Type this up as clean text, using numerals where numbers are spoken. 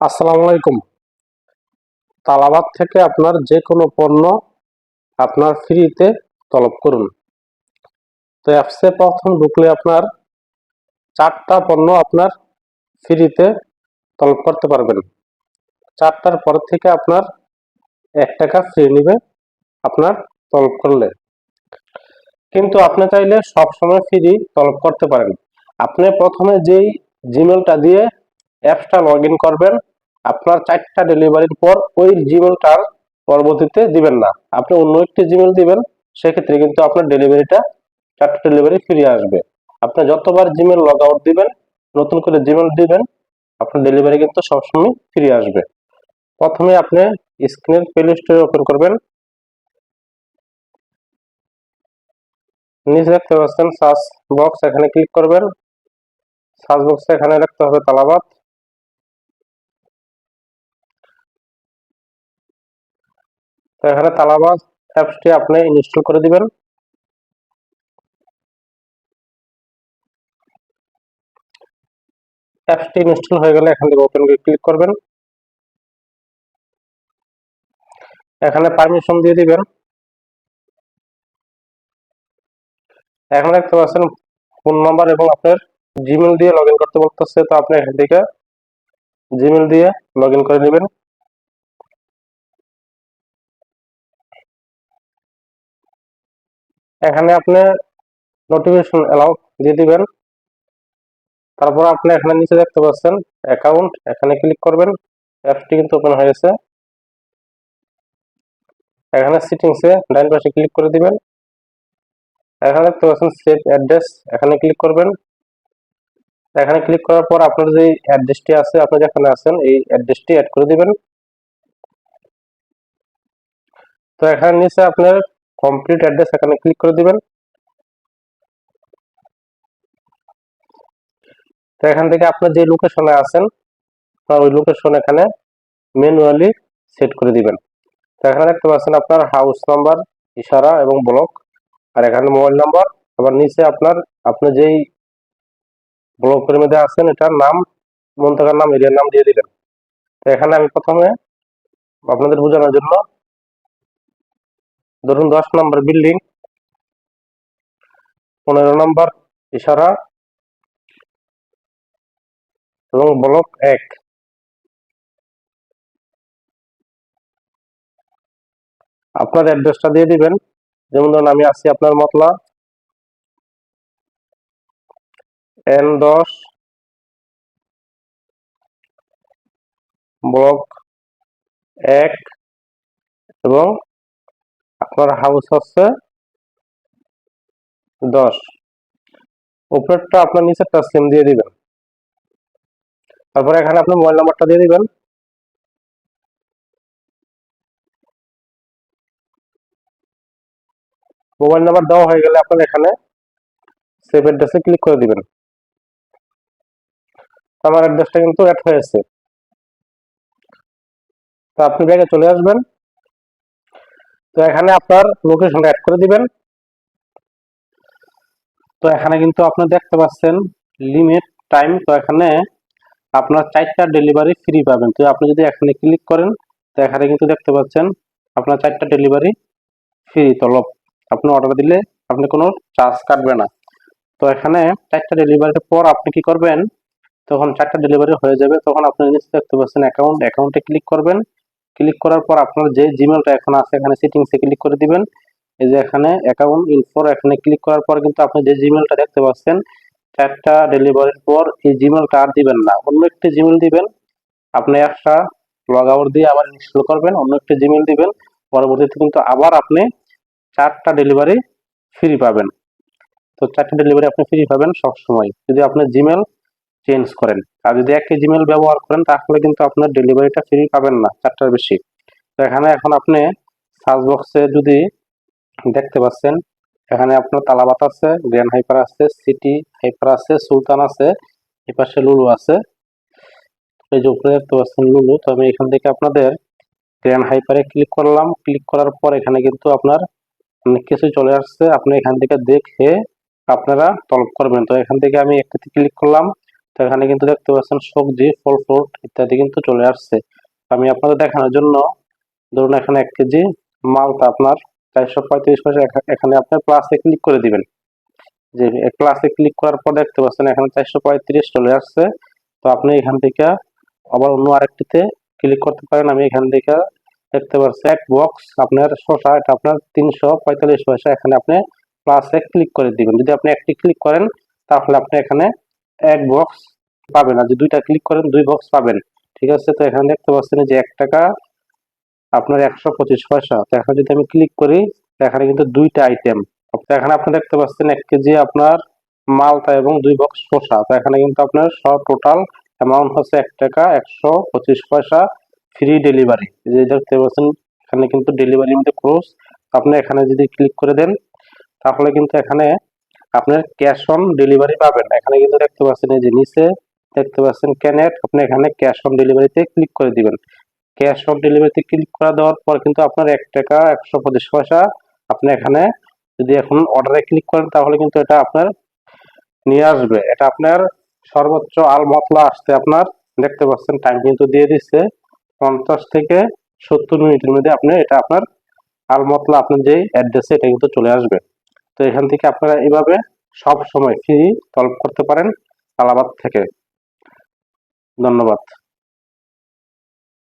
আসসালামু আলাইকুম। তালাবাদ থেকে আপনার যে কোনো পণ্য আপনার ফ্রিতে তলব করুন। তো অ্যাপসে প্রথম ঢুকলে আপনার 4টা পণ্য আপনার ফ্রিতে তলব করতে পারবেন। 4টার পর থেকে আপনার 1 টাকা ফ্রি নিবে আপনার তলব করলে। কিন্তু আপনি চাইলে সবসময় ফ্রি তলব করতে পারেন। আপনি প্রথমে যেই জিমেলটা দিয়ে অ্যাপসটা লগইন করবেন, আপনার 4টা ডেলিভারির পর ওই জিমেলটার পরবর্তীতে দিবেন না, আপনি অন্য একটি জিমেল দিবেন। সেক্ষেত্রে কিন্তু আপনার ডেলিভারিটা 4টা ডেলিভারি ফ্রি আসবে। আপনি যতবার জিমেল লগ আউট দিবেন, নতুন করে জিমেল দিবেন, আপনার ডেলিভারি কিন্তু সবসময় ফ্রি আসবে। প্রথমে আপনি স্ক্রিনের প্লে স্টোরে ওপেন করবেন। নিচে দেখতে পাচ্ছেন সার্চ বক্স, এখানে ক্লিক করবেন। সার্চ বক্সে এখানে লিখতে হবে তালাবাদ। তো এখানে তালাবাদ অ্যাপসটি আপনি ইনস্টল করে দিবেন। অ্যাপসটি ইনস্টল হয়ে গেলে এখান থেকে ওপেন ক্লিক করবেন। এখানে পারমিশন দিয়ে দিবেন। এখানে দেখতে পাচ্ছেন ফোন নাম্বার এবং আপনার জিমেল দিয়ে লগইন করতে বলতেছে, তো আপনি এখান থেকে জিমেল দিয়ে লগইন করে নেবেন। এখানে আপনি নোটিফিকেশন অ্যালাউ দিয়ে দিবেন। তারপর আপনি এখানে নিচে দেখতে পাচ্ছেন অ্যাকাউন্ট, এখানে ক্লিক করবেন। অ্যাপসটি কিন্তু ওপেন হয়ে গেছে। এখানে সেটিংসে ডান পাশে ক্লিক করে দিবেন। এখানে দেখতে পাচ্ছেন সেভ অ্যাড্রেস, এখানে ক্লিক করবেন। এখানে ক্লিক করার পর আপনার যে অ্যাড্রেসটি আছে, আপনি যেখানে আছেন এই অ্যাড্রেসটি অ্যাড করে দিবেন। তো এখানে নিচে আপনার কমপ্লিট অ্যাড্রেস, এখানে ক্লিক করে দিবেন। তো এখান থেকে আপনার যে লোকেশনে আছেন ওই লোকেশন এখানে ম্যানুয়ালি সেট করে দিবেন। তো এখানে দেখতে পাচ্ছেন আপনার হাউস নাম্বার, ইশারা এবং ব্লক, আর এখানে মোবাইল নাম্বার। আবার নিচে আপনার আপনি যেই ব্লকের মধ্যে আছেন এটার নাম, মন্তাকার নাম, এরিয়ার নাম দিয়ে দিবেন। তো এখানে আমি প্রথমে আপনাদের বোঝানোর জন্য, ধরুন 10 নম্বর বিল্ডিং, 15 নম্বর ইশারা এবং ব্লক 1, আপনার অ্যাড্রেসটা দিয়ে দিবেন। যেমন ধরুন আমি আছি আপনার মতলা N10 ব্লক 1 এবং আপনার হাউস হচ্ছে 10। উপরেরটা আপনার নিচেরটা সেম দিয়ে দিবেন। তারপরে এখানে আপনি মোবাইল নাম্বারটা দিয়ে দিবেন। মোবাইল নাম্বার দেওয়া হয়ে গেলে আপনার এখানে সেভ অ্যাড্রেসে ক্লিক করে দিবেন। আমার অ্যাড্রেসটা কিন্তু অ্যাড হয়েছে। তো আপনি ব্যাগে চলে আসবেন। তো এখানে আপনার লোকেশনটা অ্যাড করে দিবেন। তো এখানে কিন্তু আপনি দেখতে পাচ্ছেন লিমিট টাইম। তো এখানে আপনার 4টা ডেলিভারি ফ্রি পাবেন। তো আপনি যদি এখানে ক্লিক করেন, তো এখানে কিন্তু দেখতে পাচ্ছেন আপনার 4টা ডেলিভারি ফ্রি তলব। আপনি অর্ডার দিলে আপনি কোনো চার্জ কাটবে না। তো এখানে 4টা ডেলিভারির পর আপনি কি করবেন, তখন 4টা ডেলিভারি হয়ে যাবে, তখন আপনি নিচে দেখতে পাচ্ছেন অ্যাকাউন্ট, অ্যাকাউন্টে ক্লিক করবেন। ক্লিক করার পর আপনার যে জিমেলটা এখন আছে এখানে সেটিংসে ক্লিক করে দিবেন। এই যে এখানে অ্যাকাউন্ট ইনফো, এখানে ক্লিক করার পর কিন্তু আপনি যে জিমেলটা দেখতে পাচ্ছেন 4টা ডেলিভারির পর, এই জিমেলটা আর দিবেন না, অন্য একটি জিমেল দিবেন। আপনি অ্যাপসটা লগ আউট দিয়ে আবার ইনস্টল করবেন, অন্য একটি জিমেল দিবেন। পরবর্তীতে কিন্তু আবার আপনি 4টা ডেলিভারি ফ্রি পাবেন। তো 4টা ডেলিভারি আপনি ফ্রি পাবেন সব সময় যদি আপনি জিমেল চেঞ্জ করেন। আর যদি একই জিমেল ব্যবহার করেন তাহলে কিন্তু আপনার ডেলিভারিটা ফ্রি পাবেন না 4টার বেশি। তো এখানে এখন আপনি সার্চ বক্সে যদি দেখতে পাচ্ছেন, এখানে আপনার তালাবাত আছে, গ্র্যান্ড হাইপার আছে, সিটি হাইপার আছে, সুলতান আছে, এপাশে লুলু আছে। এই যে উপরে দেখতে পাচ্ছেন লুলু। তো আমি এখান থেকে আপনাদের গ্র্যান্ড হাইপারে ক্লিক করলাম। ক্লিক করার পর এখানে কিন্তু আপনার অনেক কিছু চলে আসছে, আপনি এখান থেকে দেখে আপনারা তলব করবেন। তো এখান থেকে আমি একটাতে ক্লিক করলাম। তো এখানে কিন্তু দেখতে পাচ্ছেন সবজি, ফল ফ্রুট ইত্যাদি কিন্তু চলে আসছে। আমি আপনাদের দেখানোর জন্য ধরুন এখানে 1 কেজি মালটা আপনার 435 পয়সা, এখানে আপনি প্লাসে ক্লিক করে দিবেন। যে প্লাসে ক্লিক করার পর দেখতে পাচ্ছেন এখানে 435 চলে আসছে। তো আপনি এখান থেকে আবার অন্য আরেকটিতে ক্লিক করতে পারেন। আমি এখান থেকে দেখতে পাচ্ছি এক বক্স আপনার শসা, এটা আপনার 345 পয়সা, এখানে আপনি প্লাসে ক্লিক করে দিবেন। যদি আপনি একটি ক্লিক করেন তাহলে আপনি এখানে এক বক্স পাবেন, আর যদি দুইটা ক্লিক করেন 2 বক্স পাবেন। ঠিক আছে, তো এখানে দেখতে পাচ্ছেন যে 1 টাকা আপনার 125 পয়সা। তো এখানে যদি আমি ক্লিক করি এখানে কিন্তু দুইটা আইটেম। তো এখানে আপনি দেখতে পাচ্ছেন 1 কেজি আপনার মালটা এবং 2 বক্স শসা। তো এখানে কিন্তু আপনার সব টোটাল অ্যামাউন্ট হচ্ছে 1 টাকা 125 পয়সা, ফ্রি ডেলিভারি। যে দেখতে পাচ্ছেন এখানে কিন্তু ডেলিভারি মধ্যে ক্রস। আপনি এখানে যদি ক্লিক করে দেন তাহলে কিন্তু এখানে আপনার ক্যাশ অন ডেলিভারি পাবেন। এখানে কিন্তু দেখতে পাচ্ছেন এই যে নিচে দেখতে পাচ্ছেন ক্যানেট, আপনি এখানে ক্যাশ অন ডেলিভারিতে ক্লিক করে দিবেন। ক্যাশ অন ডেলিভারিতে ক্লিক করে দেওয়ার পর কিন্তু আপনার 1 টাকা 125 পয়সা আপনি এখানে যদি এখন অর্ডারে ক্লিক করেন তাহলে কিন্তু এটা আপনার নিয়ে আসবে। এটা আপনার সর্বোচ্চ আলমতলা আসতে আপনার দেখতে পাচ্ছেন টাইম কিন্তু দিয়ে দিচ্ছে 50 থেকে 70 মিনিটের মধ্যে আপনি এটা আপনার আলমতলা আপনার যে অ্যাড্রেসে এটা কিন্তু চলে আসবে। তো এখান থেকে আপনারা এইভাবে সব সময় ফ্রি তলব করতে পারেন তালাবাদ থেকে। ধন্যবাদ।